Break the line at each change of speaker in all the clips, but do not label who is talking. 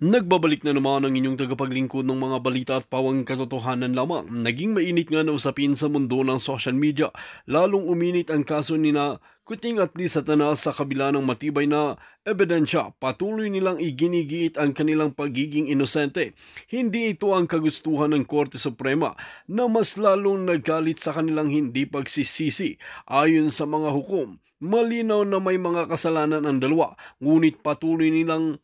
Nagbabalik na naman ang inyong tagapaglingkod ng mga balita at pawang katotohanan lamang. Naging mainit nga na usapin sa mundo ng social media. Lalong uminit ang kaso ni na Kuting at Liz Satanas sa kabila ng matibay na ebidensya. Patuloy nilang iginigiit ang kanilang pagiging inosente. Hindi ito ang kagustuhan ng Korte Suprema na mas lalong nagkalit sa kanilang hindi pagsisisi. Ayon sa mga hukom, malinaw na may mga kasalanan ang dalawa, ngunit patuloy nilang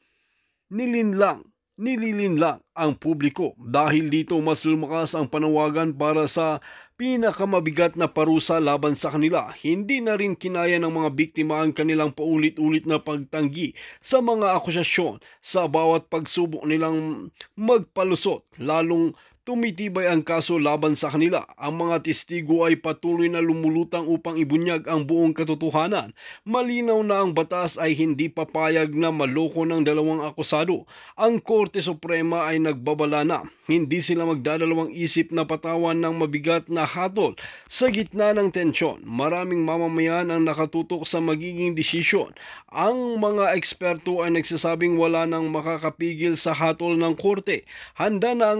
nililinlang ang publiko. Dahil dito mas lumakas ang panawagan para sa pinakamabigat na parusa laban sa kanila. Hindi na rin kinaya ng mga biktima ang kanilang paulit-ulit na pagtanggi sa mga akusasyon. Sa bawat pagsubok nilang magpalusot, lalong tumitibay ang kaso laban sa kanila. Ang mga testigo ay patuloy na lumulutang upang ibunyag ang buong katotohanan. Malinaw na ang batas ay hindi papayag na maloko ng dalawang akusado. Ang Korte Suprema ay nagbabala na hindi sila magdadalawang isip na patawan ng mabigat na hatol sa gitna ng tensyon. Maraming mamamayan ang nakatutok sa magiging desisyon. Ang mga eksperto ay nagsasabing wala nang makakapigil sa hatol ng korte. Handa na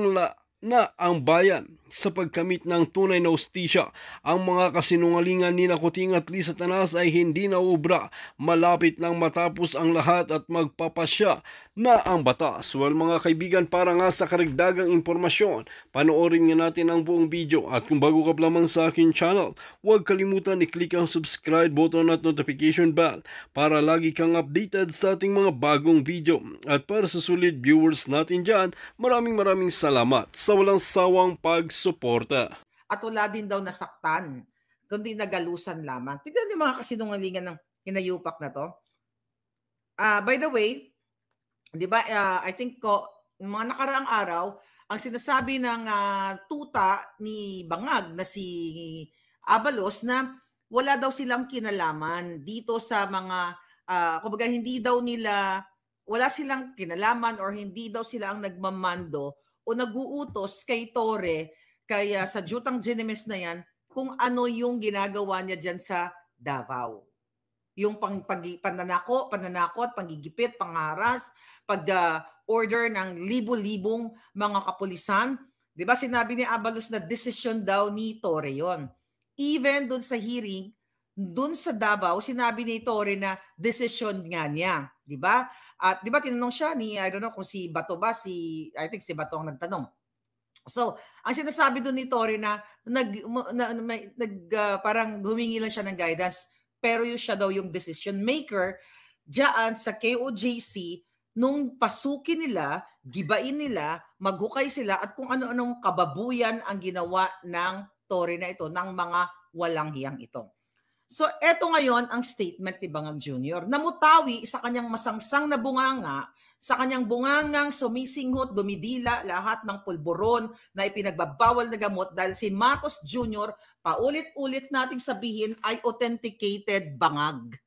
ang bayan sa pagkamit ng tunay na hustisya. Ang mga kasinungalingan ni Kuting at Liz Satanas ay hindi naubra. Malapit nang matapos ang lahat at magpapasya na ang batas. Well mga kaibigan, para nga sa karagdagang impormasyon, panoorin nga natin ang buong video. At kung bago ka pa lamang sa akin channel, huwag kalimutan i-click ang subscribe button at notification bell para lagi kang updated sa ating mga bagong video. At para sa solid viewers natin dyan, maraming salamat sa walang sawang pagsuporta.
At wala din daw nasaktan, kundi nagalusan lamang. Tignan niyo mga kasinungalingan ng hinayupak na to. By the way, di ba, I think mga nakaraang araw, ang sinasabi ng tuta ni Bangag na si Abalos na wala daw silang kinalaman dito sa mga, kumbaga wala silang kinalaman or hindi daw sila ang nagmamando o naguutos kay Torre, kaya sa Jutang Ginemes na yan, kung ano yung ginagawa niya dyan sa Davao. Yung pananakot, panggigipit, pangharas, pag-order ng libo-libong mga kapulisan. Di ba sinabi ni Abalos na decision daw ni Torre yon. Even dun sa hearing, dun sa Davao, sinabi ni Torre na decision nga niya. Di ba? At di ba tinanong siya ni, I don't know kung si Bato ba, I think si Bato ang nagtanong. So, ang sinasabi doon ni Torre na parang humingi lang siya ng guidance, pero siya daw yung decision maker diyan sa KOJC nung pasukin nila, gibain nila, maghukay sila at kung ano-anong kababuyan ang ginawa ng Torre na ito, ng mga walang hiyang ito. So, eto ngayon ang statement ni Bangag Jr. Namutawi sa kanyang masangsang na bunganga, sa kanyang bungangang sumisinghot, dumidila lahat ng pulburon na ipinagbabawal na gamot dahil si Marcos Jr., paulit-ulit nating sabihin, ay authenticated bangag.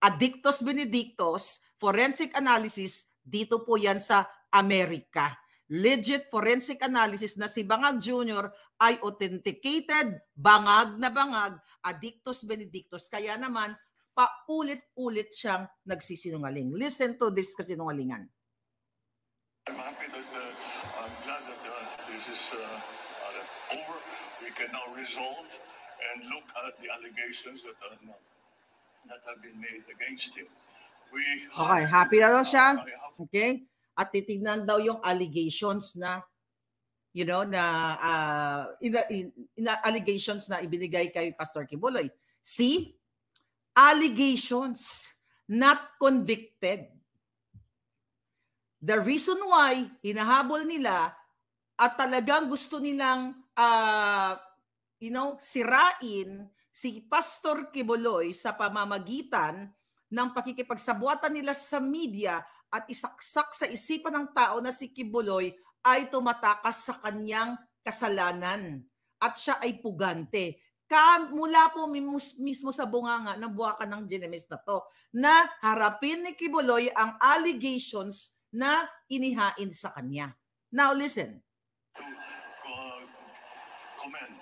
Addictos Benedictos, forensic analysis, dito po yan sa Amerika. Legit forensic analysis na si Bangag Jr. ay authenticated, bangag na bangag, Addictos Benedictos. Kaya naman, paulit-ulit siyang nagsisinungaling. Listen to this kasinungalingan.
I'm happy that, I'm glad that this is over. We can now resolve and look at the allegations that have been made against him.
Okay, happy na daw siya. Okay? At titignan daw yung allegations na allegations na ibinigay kay Pastor Kibuloy. See? Allegations, not convicted. The reason why hinahabol nila at talagang gusto nilang sirain si Pastor Kibuloy sa pamamagitan ng pakikipagsabuatan nila sa media at isaksak sa isipan ng tao na si Kibuloy ay tumatakas sa kanyang kasalanan at siya ay pugante. Mula po mismo sa bunganga ng Buwakan ng Ginemes na to, na harapin ni Kibuloy ang allegations na inihain sa kanya. Now listen.
To commend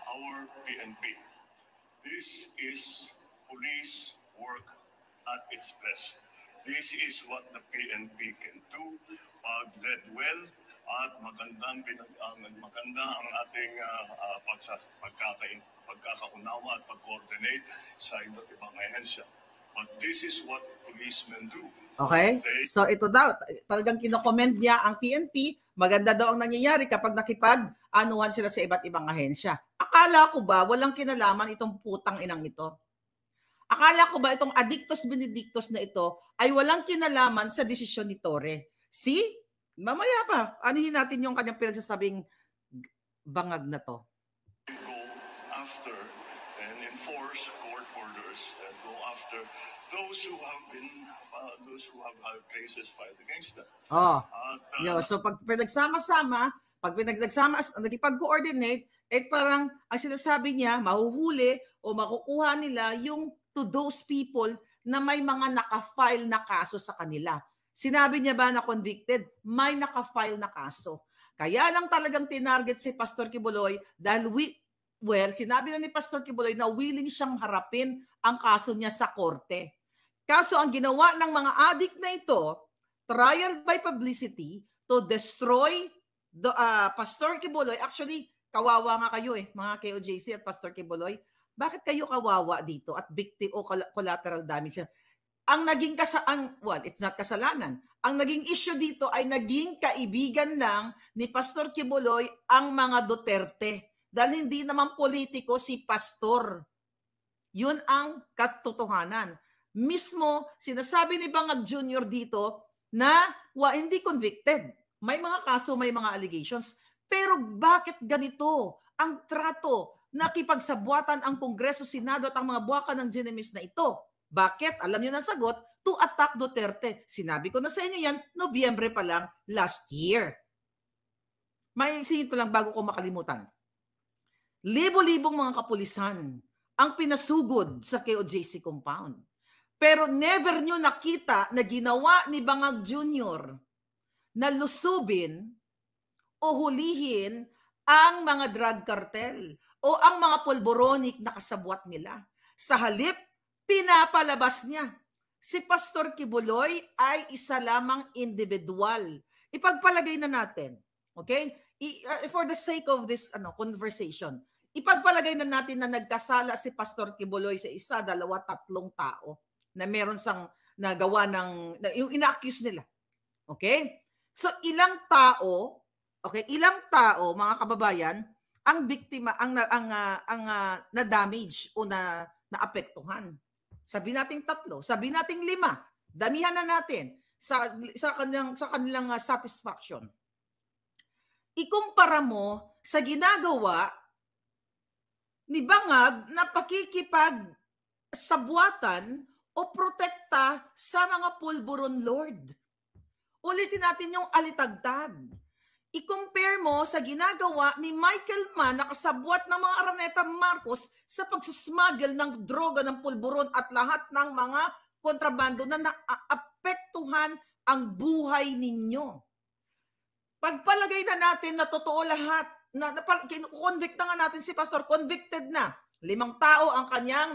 our PNP. This is police work at its best. This is what the PNP can do led well at maganda ang ating pagkakaunawa at pag-coordinate sa iba't ibang ahensya. But this is what policemen do.
Okay? So ito daw, talagang kinokomment niya ang PNP, maganda daw ang nangyayari kapag nakipag-anuhan sila sa iba't ibang ahensya. Akala ko ba walang kinalaman itong putang inang ito? Akala ko ba itong Adictus Benedictus na ito ay walang kinalaman sa desisyon ni Torre? See? Mamaya pa, anuhin natin yung kanyang pinagsasabing bangag na to.
Go after and enforce court orders and go after those who have had cases filed against them.
Oh. So pag pinagsama-sama, nagipag-coordinate, parang ang sinasabi niya, mahuhuli o makukuha nila yung to those people na may mga naka-file na kaso sa kanila. Sinabi niya ba na convicted? May naka-file na kaso. Kaya lang talagang tinarget si Pastor Quiboloy dahil sinabi na ni Pastor Quiboloy na willing siyang harapin ang kaso niya sa korte. Kaso ang ginawa ng mga adik na ito, trial by publicity to destroy the Pastor Quiboloy. Actually, kawawa nga kayo mga KOJC at Pastor Quiboloy. Bakit kayo kawawa dito at victim o collateral damage? Ang naging it's not kasalanan. Ang naging issue dito ay naging kaibigan lang ni Pastor Quiboloy ang mga Duterte. Dahil hindi naman politiko si Pastor. Yun ang katotohanan. Mismo, sinasabi ni Bangag Jr. dito na hindi convicted. May mga kaso, may mga allegations. Pero bakit ganito ang trato? Nakipagsabwatan ang Kongreso, Senado at ang mga buwakan ng Genemis na ito. Bakit? Alam niyo na sagot, to attack Duterte. Sinabi ko na sa inyo yan, Nobyembre pa lang last year. May sinito lang bago ko makalimutan. Libo-libong mga kapulisan ang pinasugod sa KOJC compound. Pero never nyo nakita na ginawa ni Bangag Jr. na lusubin o hulihin ang mga drug cartel o ang mga pulboronic na kasabwat nila. Sa halip, pinapalabas niya. Si Pastor Quiboloy ay isa lamang individual. Ipagpalagay na natin, okay? For the sake of this conversation, ipagpalagay na natin na nagkasala si Pastor Quiboloy sa isa, dalawa, tatlong tao na meron sang nagawa yung ina-accuse nila. Okay? So ilang tao, mga kababayan, ang biktima, ang na-damage o na-apektuhan. Sabi nating 3, sabi nating 5, damihan na natin sa kanilang satisfaction. Ikumpara mo sa ginagawa ni Bangag na pakikipag-sabwatan o protekta sa mga pulburon lord. Ulitin natin yung alitagtag. I-compare mo sa ginagawa ni Michael Mann na kasabwat ng mga Araneta Marcos sa pagsasmuggle ng droga ng pulburon at lahat ng mga kontrabando na naapektuhan ang buhay ninyo. Pagpalagay na natin na totoo lahat, convict na nga natin si Pastor, convicted na. 5 tao ang kanyang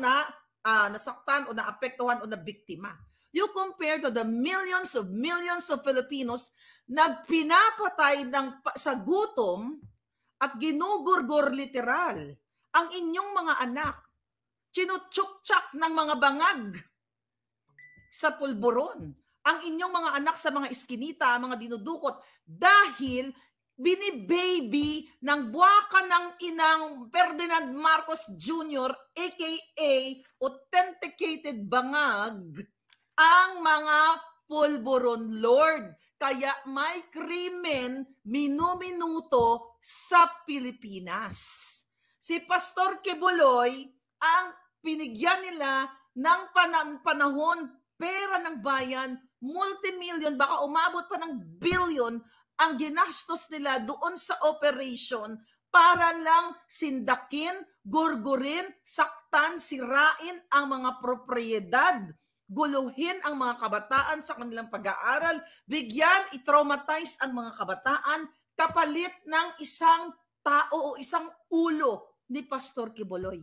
nasaktan o naapektuhan o nabiktima. You compare to the millions of Filipinos nagpinapatay sa gutom at ginugurgor literal ang inyong mga anak. Chinutsuk-tsak ng mga bangag sa pulburon. Ang inyong mga anak sa mga iskinita, mga dinudukot, dahil binibaby ng buwaka ng inang Ferdinand Marcos Jr., aka authenticated bangag, ang mga pulburon lord. Kaya may krimen minuminuto sa Pilipinas. Si Pastor Quiboloy, ang pinigyan nila ng panahon, pera ng bayan, multimillion, baka umabot pa ng billion ang ginastos nila doon sa operation para lang sindakin, gurgurin, saktan, sirain ang mga propriedad, guluhin ang mga kabataan sa kanilang pag-aaral, bigyan, i-traumatize ang mga kabataan, kapalit ng isang tao o isang ulo ni Pastor Quiboloy.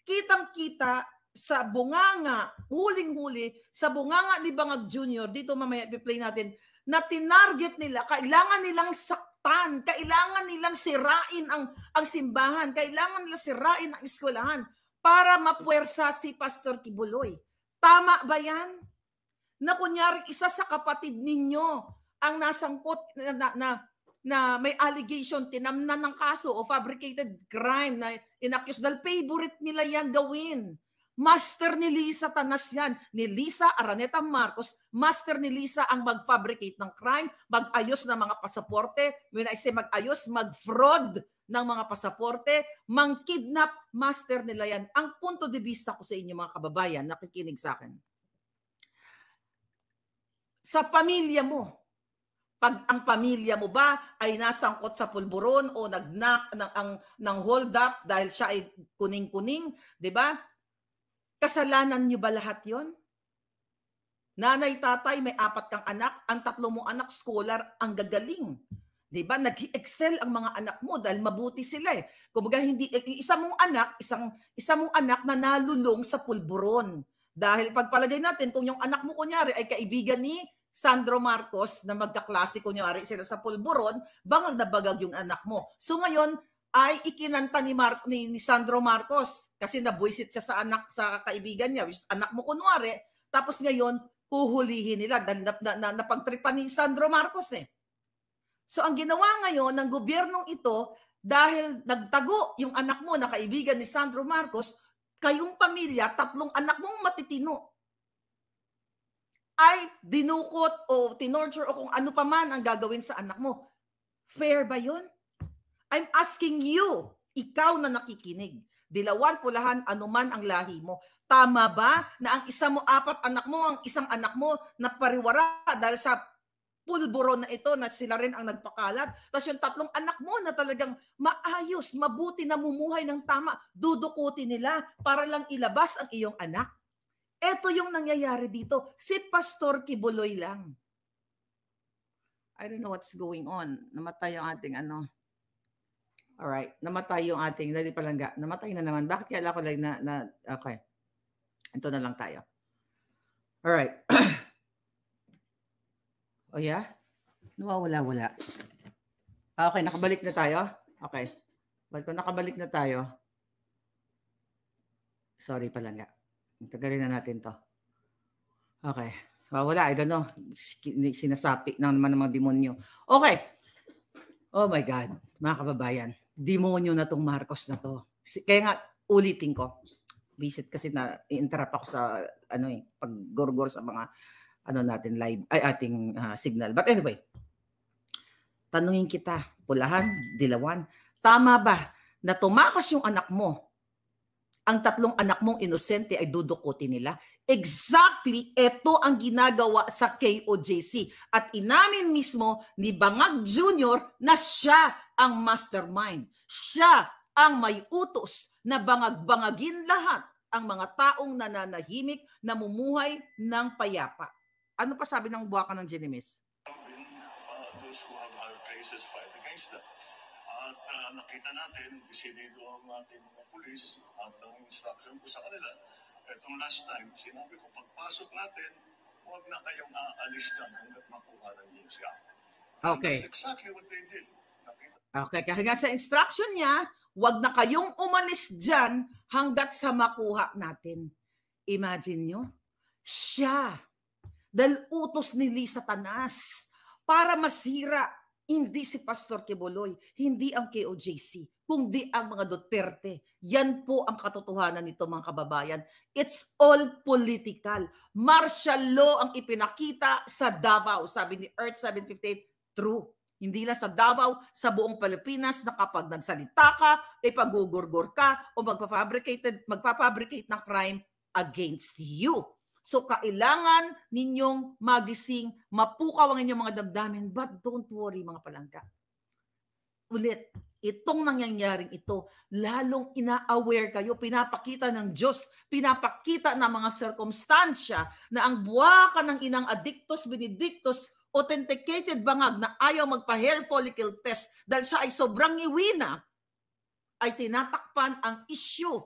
Kitang-kita sa bunganga, huling-huli, sa bunganga ni Bangag Jr., dito mamaya i-play natin, na tinarget nila, kailangan nilang saktan, kailangan nilang sirain ang simbahan, kailangan nilang sirain ang eskwelahan para mapuwersa si Pastor Kibuloy. Tama ba yan? Na kunyari isa sa kapatid ninyo ang nasangkot na may allegation, tinamnan ng kaso o fabricated crime na inaccuse dahil favorite nila yan gawin. Master ni Lisa Tanas yan. Ni Lisa Araneta Marcos, master ni Lisa ang mag-fabricate ng crime, mag-ayos ng mga pasaporte. When I say mag-ayos, mag-fraud ng mga pasaporte, mang-kidnap, master nila yan. Ang punto de vista ko sa inyo mga kababayan, nakikinig sa akin. Sa pamilya mo, pag ang pamilya mo ba ay nasangkot sa pulburon o nag-knock ng hold up dahil siya ay kuning-kuning, di ba? Kasalanan niyo ba lahat yon? Nanay, tatay, may 4 kang anak, ang 3 mong anak, scholar, ang gagaling. Diba? Nag-excel ang mga anak mo dahil mabuti sila eh. Kumbaga, hindi, isa mong anak na nalulong sa pulburon. Dahil pagpalagay natin, kung yung anak mo kunyari ay kaibigan ni Sandro Marcos na magkaklase kunyari sila sa pulburon, bangag na bagag yung anak mo. So ngayon, ay ikinanta ni Sandro Marcos kasi nabuisit siya sa kaibigan niya, anak mo kunwari, tapos ngayon huhulihin nila dahil napagtripan ni Sandro Marcos eh. So ang ginawa ngayon ng gobyernong ito, dahil nagtago yung anak mo na kaibigan ni Sandro Marcos, kayong pamilya, 3 anak mong matitino ay dinukot o tinorture o kung ano pa man ang gagawin sa anak mo. Fair ba yun? I'm asking you, ikaw na nakikinig, dilawan, pulahan, anuman ang lahi mo. Tama ba na ang isa mo 4 anak mo, ang isang anak mo na pariwara dahil sa pulburon na ito na sila rin ang nagpakalat. Tapos yung 3 anak mo na talagang maayos, mabuti na mumuhay ng tama, dudukutin nila para lang ilabas ang iyong anak. Ito yung nangyayari dito. Si Pastor Kibuloy lang. I don't know what's going on. Namatay yung ating Alright, namatay yung ating dali palangga. Namatay na naman. Bakit kaya ako like okay. Ito na lang tayo. Alright. Oh yeah? Nawawala-wala. Okay, nakabalik na tayo. Okay. Nakabalik na tayo. Sorry palangga. Tagalin na natin to. Okay. Wala, I don't know. Sinasapi na naman ng mga demonyo. Okay. Oh my God, mga kababayan. Demonyo na tong Marcos na to. Kaya nga, ulitin ko. Visit kasi na i-interrupt ako sa paggorgor sa mga natin live, ating signal. But anyway, tanungin kita, pulahan, dilawan, tama ba na tumakas yung anak mo, ang 3 anak mong inosente ay dudukutin nila? Exactly, ito ang ginagawa sa KOJC. At inamin mismo ni Bangag Jr. na siya ang mastermind. Siya ang may utos na bangag-bangagin lahat ang mga taong nananahimik, namumuhay ng payapa. Ano pa sabi ng buwaka ng Genimes?
Those who have higher cases fight against them. At nakita natin, disidido ang ating mga pulis at ang instruction ko sa kanila. Itong last time, sinabi ko, pagpasok natin, huwag na kayong aalis dyan hanggat makuha ng siya.
Okay.
That's exactly what they did.
Okay, kaya nga sa instruction niya, huwag na kayong umalis dyan hanggat sa makuha natin. Imagine nyo, siya, dahil utos ni Lisa Tanas para masira, hindi si Pastor Kibuloy, hindi ang KOJC, kundi ang mga Duterte. Yan po ang katotohanan nito mga kababayan. It's all political. Martial law ang ipinakita sa Davao. Sabi ni Earth 758, true. Hindi lang sa Davao, sa buong Pilipinas na kapag nagsalita ka, ipagugurgur ka o magpafabricate ng crime against you. So, kailangan ninyong magising, mapukaw ang inyong mga damdamin, but don't worry mga palangga. Ulit, itong nangyayaring ito, lalong ina-aware kayo, pinapakita ng Diyos, pinapakita ng mga sirkumstansya na ang buwaka ng inang Addictus Benedictus, authenticated bangag na ayaw magpa-hair follicle test dahil siya ay sobrang iwina, ay tinatakpan ang issue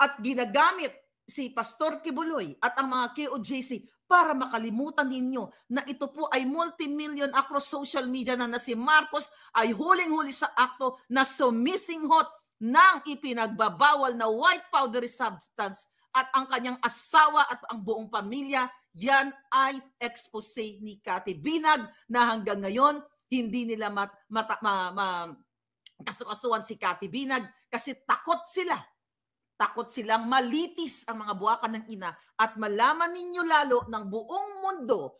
at ginagamit si Pastor Kibuloy at ang mga KOJC para makalimutan ninyo na ito po ay multi-million across social media na si Marcos ay huling-huli sa akto na sumisinghot ng ipinagbabawal na white powdery substance at ang kanyang asawa at ang buong pamilya. Yan ay expose ni Cathy Binag na hanggang ngayon hindi nila kasukasuhan si Cathy Binag kasi takot sila. Takot silang malitis ang mga buwakan ng ina at malaman ninyo lalo ng buong mundo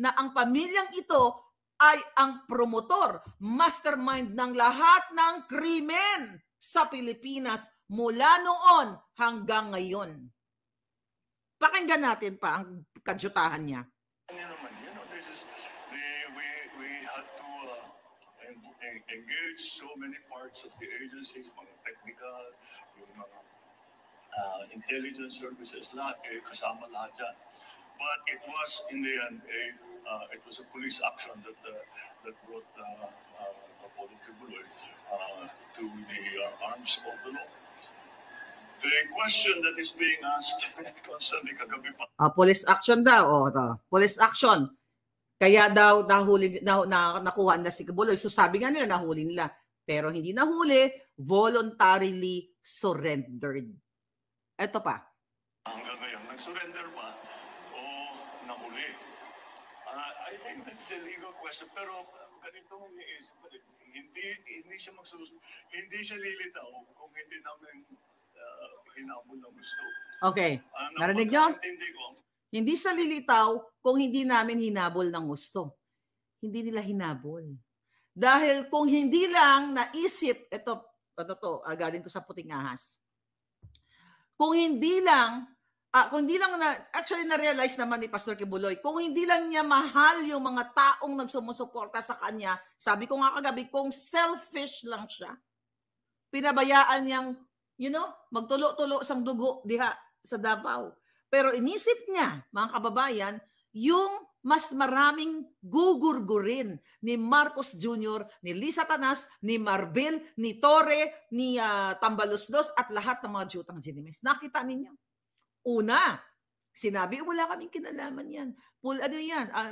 na ang pamilyang ito ay ang promotor, mastermind ng lahat ng krimen sa Pilipinas mula noon hanggang ngayon. Pakinggan natin pa ang kadyutahan niya.
Engage so many parts of the agencies, mga technical, yung mga intelligence services, lahat, kasama lahat yan. But it was, in the end, it was a police action that brought Apollo Kibuloy to the arms of the law. The question that is being asked constantly kagabi pa.
Police action daw. Police action. Kaya daw nakuha na si Kibuloy. So sabi nga nila, nahuli nila. Pero hindi nahuli, voluntarily surrendered. Ito pa.
Hanggang ngayon, nag-surrender pa o nahuli? I think that's a legal question. Pero ganito mong iisip, hindi siya lilitaw kung hindi namin hinabol ng gusto.
Okay. Narinig nyo? Hindi siya lilitaw kung hindi namin hinabol ng gusto. Hindi nila hinabol. Dahil kung hindi lang naisip, galing to sa puting ahas. Kung hindi lang actually na-realize naman ni Pastor Kibuloy, kung hindi lang niya mahal yung mga taong nagsumusuporta sa kanya, sabi ko nga kagabi, kung selfish lang siya, pinabayaan niyang, magtulo-tulo sang dugo diha sa Davao. Pero inisip niya, mga kababayan, yung mas maraming gugurgurin ni Marcos Jr., ni Lisa Tanas, ni Marbil, ni Torre, ni Tambaloslos at lahat ng mga jutang ginimes. Nakita ninyo? Una, sinabi, wala kaming kinalaman yan.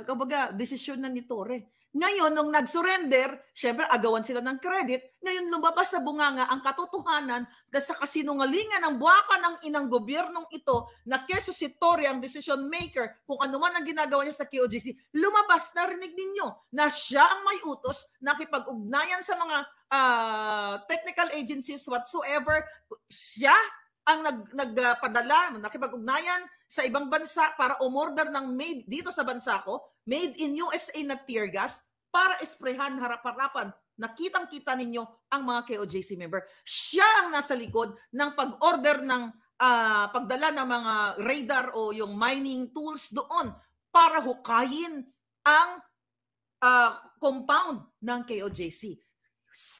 Kumbaga, desisyon na ni Torre. Ngayon, nung nag-surrender, syempre, agawan sila ng credit. Ngayon, lumabas sa bunganga ang katotohanan dahil sa kasinungalingan ng buwakan ng inang gobyernong ito na keso si Torre ang decision maker kung ano man ang ginagawa niya sa KOJC, lumabas, narinig ninyo, na siya ang may utos, nakipag-ugnayan sa mga technical agencies whatsoever. Siya ang nagpadala, nakipag-ugnayan sa ibang bansa para umorder ng made dito sa bansa ko, made in USA na tear gas para esprehan harap-harapan. Nakitang-kita ninyo ang mga KOJC member. Siya ang nasa likod ng pag-order ng pagdala ng mga radar o yung mining tools doon para hukayin ang compound ng KOJC.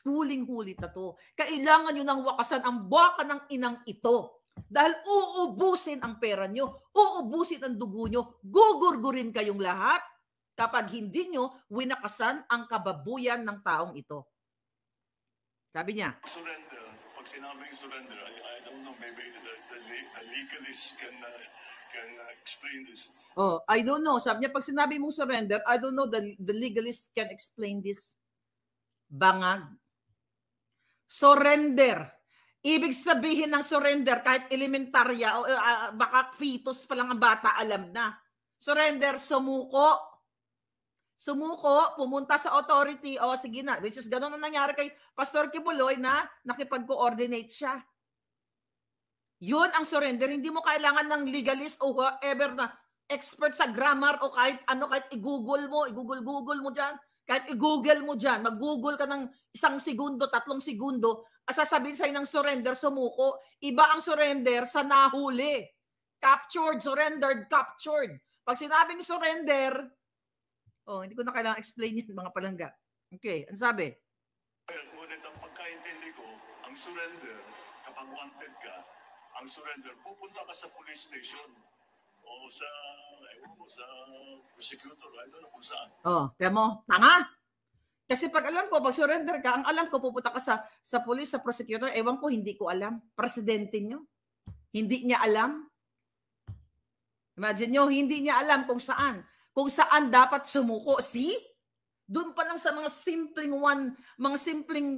Huling-huli na to. Kailangan nyo ng wakasan ang baka ng inang ito. Dahil uubusin ang pera nyo, uubusin ang dugo nyo, gugurgurin kayong lahat kapag hindi nyo winakasan ang kababuyan ng taong ito. Sabi niya.
Surrender. Pag sinabing surrender, I don't know, maybe the legalist can explain this.
I don't know. Sabi niya, pag sinabi mong surrender, I don't know, the legalist can explain this. Bangag. Surrender. Ibig sabihin ng surrender, kahit elementarya o baka fetus pa lang ang bata, alam na. Surrender, sumuko. Sumuko, pumunta sa authority. Sige na. This is ganun na nangyari kay Pastor Kibuloy na nakipag-coordinate siya. Yun ang surrender. Hindi mo kailangan ng legalist o whoever na expert sa grammar o kahit i-google mo dyan. Kahit i-google mo dyan, mag-google ka ng 1 segundo, 3 segundo, sasabihin sa'yo ng surrender, sumuko. Iba ang surrender sa nahuli. Captured, surrendered, captured. Pag sinabing surrender, hindi ko na kailangan explain yun, mga palangga. Okay, ano sabi?
Ngunit ang pagkaintindi ko, ang surrender, kapag wanted ka, ang surrender, pupunta ka sa police station o sa prosecutor, I don't know kung saan.
Kaya mo, tanga! Kasi pag surrender ka, ang alam ko, pupunta ka sa police, sa prosecutor, ewan ko, hindi ko alam. Presidente nyo. Hindi niya alam. Imagine nyo, hindi niya alam kung saan dapat sumuko. See? Doon pa lang sa mga simpleng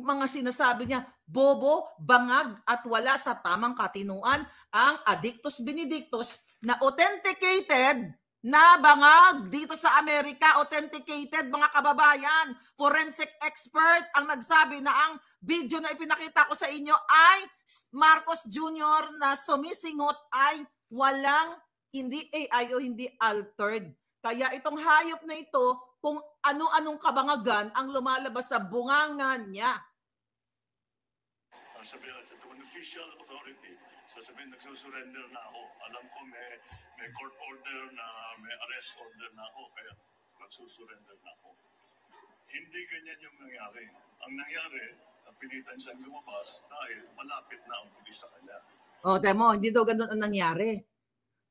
mga sinasabi niya, bobo, bangag, at wala sa tamang katinuan ang addictus benedictus na authenticated na bangag dito sa Amerika, authenticated mga kababayan. Forensic expert ang nagsabi na ang video na ipinakita ko sa inyo ay Marcos Jr. na sumisingot ay walang hindi AI o hindi altered. Kaya itong hayop na ito, kung ano-anong kabangagan ang lumalabas sa bunganga niya.
Sabihin, sa an official authority, sasabihin, nagsusurrender na ako. Alam ko may court order na, may arrest order na ako, kaya nagsusurrender na ako. Hindi ganyan yung nangyari. Ang nangyari, napilitan siyang lumabas dahil malapit na ang pulis sa kanya.
O, temo, hindi daw ganun ang nangyari.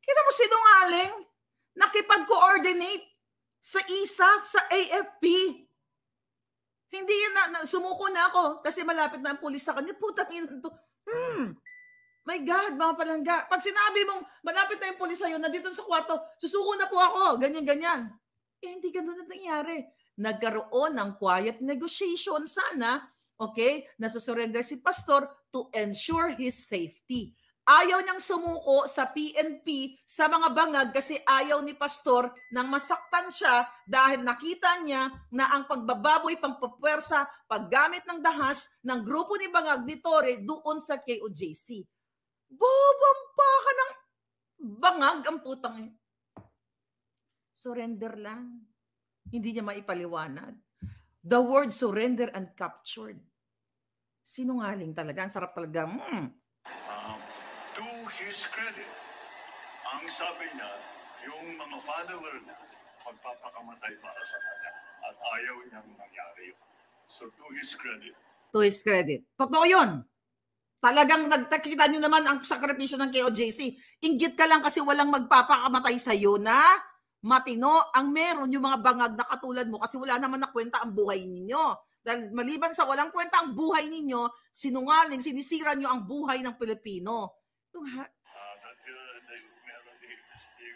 Kita mo sinungaling? Nakipag-coordinate sa ISAF, sa AFP. Hindi yan sumuko na ako kasi malapit na ang pulis sa kanya. Putang ina to. My God, mga palangga. Pag sinabi mong malapit na yung pulis sa'yo, nandito sa kwarto, susuko na po ako, ganyan-ganyan. Hindi ganun na nangyari. Nagkaroon ng quiet negotiation sana, okay, nasusurrender si pastor to ensure his safety. Ayaw niyang sumuko sa PNP sa mga bangag kasi ayaw ni pastor nang masaktan siya dahil nakita niya na ang pagbababoy, pangpapwersa, paggamit ng dahas ng grupo ni bangag ni Torre doon sa KOJC. Bobampa ka ng bangag ang putang. Surrender lang. Hindi niya maipaliwanag. The word surrender and captured. Sinungaling talaga. Ang sarap talaga.
To his credit, ang sabi niya, yung mga follower niya, magpapakamatay para sa kanya. At ayaw niyang nangyari yun. So to his credit.
To his credit. Totoo yun. Talagang nagtakita niyo naman ang sakripisyo ng KOJC. Inggit ka lang kasi walang magpapakamatay sa'yo na matino ang meron yung mga bangag na katulad mo kasi wala naman na kwenta ang buhay ninyo. Dahil maliban sa walang kwenta ang buhay ninyo, sinungaling, sinisira nyo ang buhay ng Pilipino.
He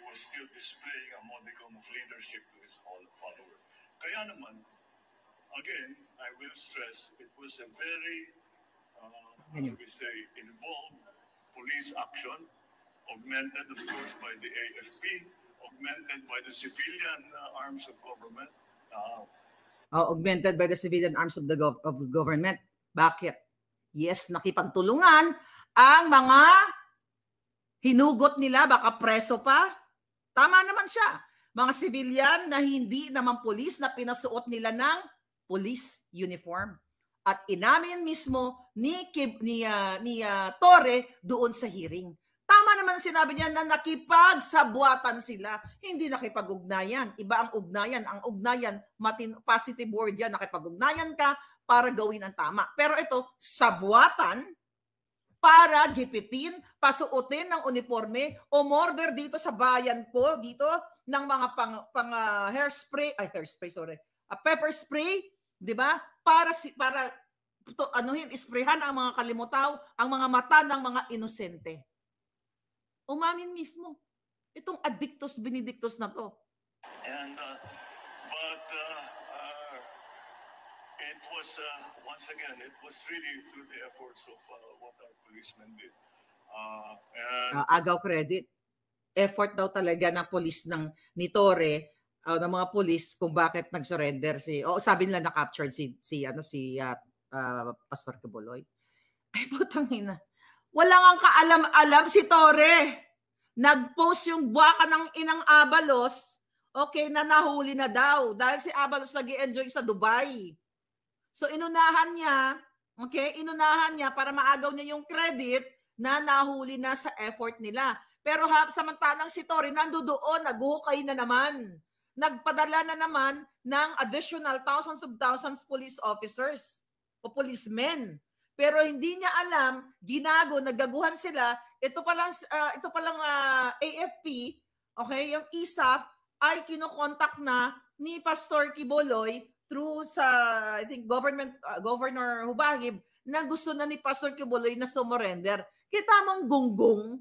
was still displaying a modicum of leadership to his follower. Kaya naman, again, I will stress, it was a very, involved police action, augmented, of course, by the AFP, augmented by the civilian arms of government.
Augmented by the civilian arms of the government. Bakit? Yes, nakipagtulungan ang mga hinugot nila, baka preso pa. Tama naman siya. Mga civilian na hindi naman pulis na pinasuot nila ng police uniform. At inamin mismo ni Torre doon sa hearing. Tama naman sinabi niya na nakipagsabuatan sila. Hindi nakipag-ugnayan. Iba ang ugnayan. Ang ugnayan, positive word yan. Nakipag-ugnayan ka para gawin ang tama. Pero ito, sabuatan para gipitin, pasuotin ng uniforme, umorder dito sa bayan ko, dito, ng mga pepper spray, di ba? Para isprayhan ang mga kalimutaw, ang mga mata ng mga inosente. Umamin mismo. Itong addictus benedictus na to.
And it was once again, it was really through the efforts of what our policemen did.
Agaw credit. Effort daw talaga ng police ni Torre, ng mga police kung bakit nag-surrender sabi nila na-captured si Pastor Kibuloy. Ay putang ina. Wala nga kaalam-alam si Torre. Nag-post yung buwaka ng inang Abalos, okay, na nahuli na daw dahil si Abalos nag-i-enjoy sa Dubai. So inunahan niya para maagaw niya yung credit na nahuli na sa effort nila. Pero samantalang si Torre nandoon, naghuhukay na naman. Nagpadala na naman ng additional thousands of thousands police officers o policemen. Pero hindi niya alam, naggaguhan sila. Ito palang AFP, okay, yung ISAF ay kinokontak na ni Pastor Kibuloy through sa I think Governor Hubagib na gusto na ni Pastor Kibuloy na sumurrender. Kita mong gunggong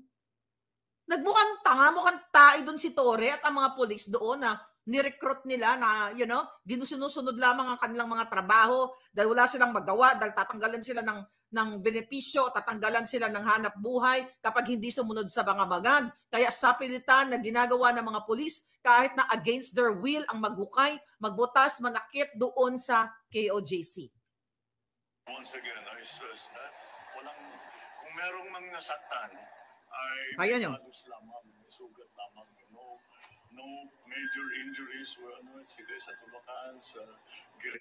Nagmukhang tanga, mukhang tae doon si Torre at ang mga pulis doon na ni-recruit nila na, ginusunod lamang ang kanilang mga trabaho dahil wala silang magawa, dahil tatanggalan sila ng benepisyo, tatanggalan sila ng hanap buhay kapag hindi sumunod sa mga magag. Kaya sa pilitan na ginagawa ng mga pulis, kahit na against their will ang maghukay, magbutas, manakit doon sa KOJC.
Once again, I stress that kung merong mga nasaktan, ay
Ayan yun.
halos lamang, sugat lamang. No major injuries were sige, sa tulakan, sa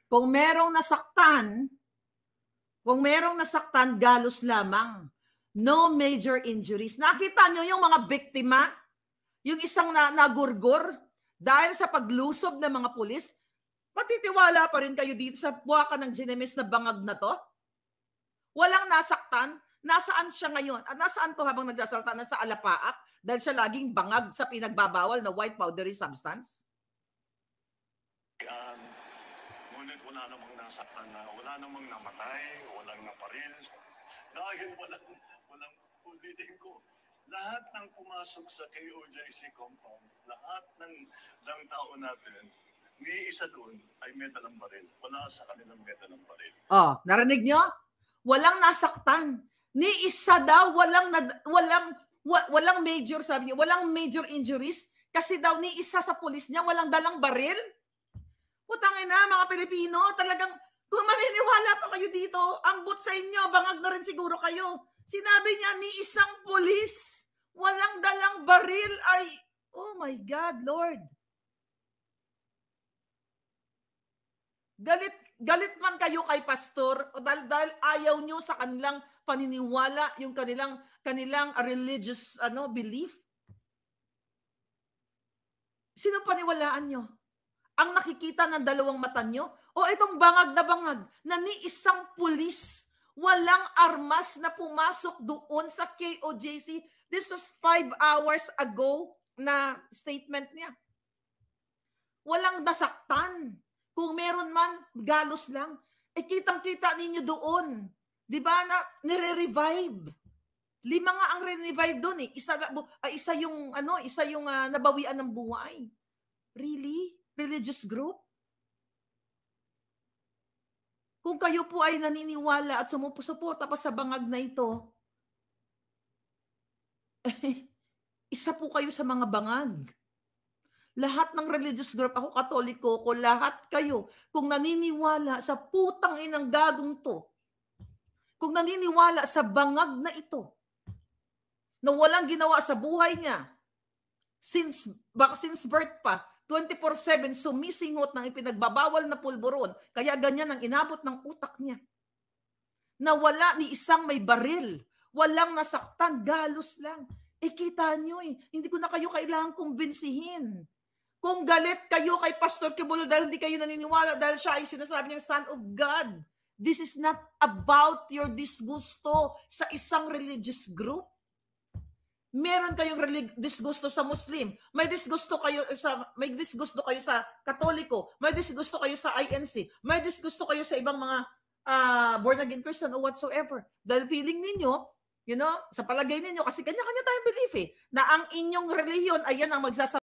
Kung merong nasaktan, galos lamang. No major injuries. Nakita nyo yung mga biktima? Yung isang nagurgur dahil sa paglusob ng mga pulis? Matitiwala pa rin kayo dito sa buwakan ng Ginemes na bangag na to? Walang nasaktan. Nasaan siya ngayon? At nasaan to habang nagsasalta? Nasa alapaap? Dahil siya laging bangag sa pinagbabawal na white powdery substance?
Ngunit wala namang nasaktan wala namang namatay, walang naparil. Dahil walang ulitin ko. Lahat ng pumasok sa KOJC compound, lahat ng tao natin, ni isa doon ay meta ng baril. Wala sa kanilang meta ng baril.
Oh, narinig nyo? Walang nasaktan. Ni isa daw, walang major, sabi niya, walang major injuries kasi daw ni isa sa pulis niya walang dalang baril. Putangin na, mga Pilipino, talagang kung maniniwala pa kayo dito, ambot sa inyo, bangag na rin siguro kayo. Sinabi niya ni isang pulis, walang dalang baril ay, oh my God, Lord. Galit man kayo kay pastor o dahil ayaw nyo sa kanilang paniniwala, yung kanilang religious belief. Sino paniwalaan nyo? Ang nakikita ng dalawang mata nyo? O itong bangag na ni isang pulis, walang armas na pumasok doon sa KOJC. This was 5 hours ago na statement niya. Walang nasaktan. Kung meron man, galos lang. Kitang-kita ninyo doon. Di ba na nire-revive? 5 nga ang re-revive doon eh. Isa yung nabawian ng buhay. Really? Religious group? Kung kayo po ay naniniwala at sumusuporta pa sa bangag na ito, isa po kayo sa mga bangag. Lahat ng religious group, ako Katoliko ko, lahat kayo, kung naniniwala sa putang inang gagong to, kung naniniwala sa bangag na ito, na walang ginawa sa buhay niya, since birth pa, 24/7 sumisingot ng ipinagbabawal na pulburon, kaya ganyan ang inabot ng utak niya. Na wala ni isang may baril, walang nasaktan, galos lang. Kita nyo hindi ko na kayo kailangang kumbinsihin. Kung galit kayo kay Pastor Kibuloy dahil hindi kayo naniniwala dahil siya ay sinasabi niyang Son of God, this is not about your disgusto sa isang religious group. Meron kayong disgusto sa Muslim, may disgusto kayo sa Katoliko, may disgusto kayo sa INC, may disgusto kayo sa ibang mga born again Christian or whatsoever. Dahil feeling ninyo, sa palagay ninyo, kasi kanya-kanya tayong belief na ang inyong reliyon ay yan ang